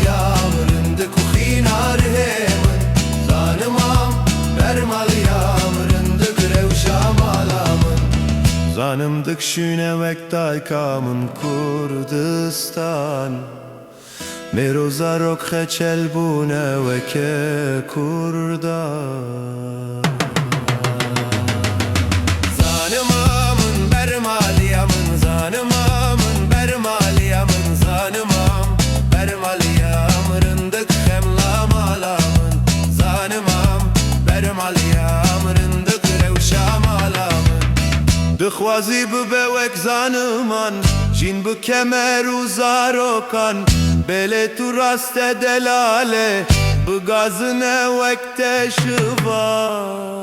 malıyam rındık u khinar hemen zanımam bermalıyam rındık revşa malamın zanımdık şüne vektay kamın Kurdistan Meroza rok xeçel bune veke kurdan Zanımamın bermaliyamın zanımamın bermaliyamın zanımam bermaliyam rındık xemla malamın zanımam bermaliyam rındık revşa malamın Dixwazi bibewek zanıman jin bu kemer u zarokan Bele tu raste delale bu gazine vekte şıva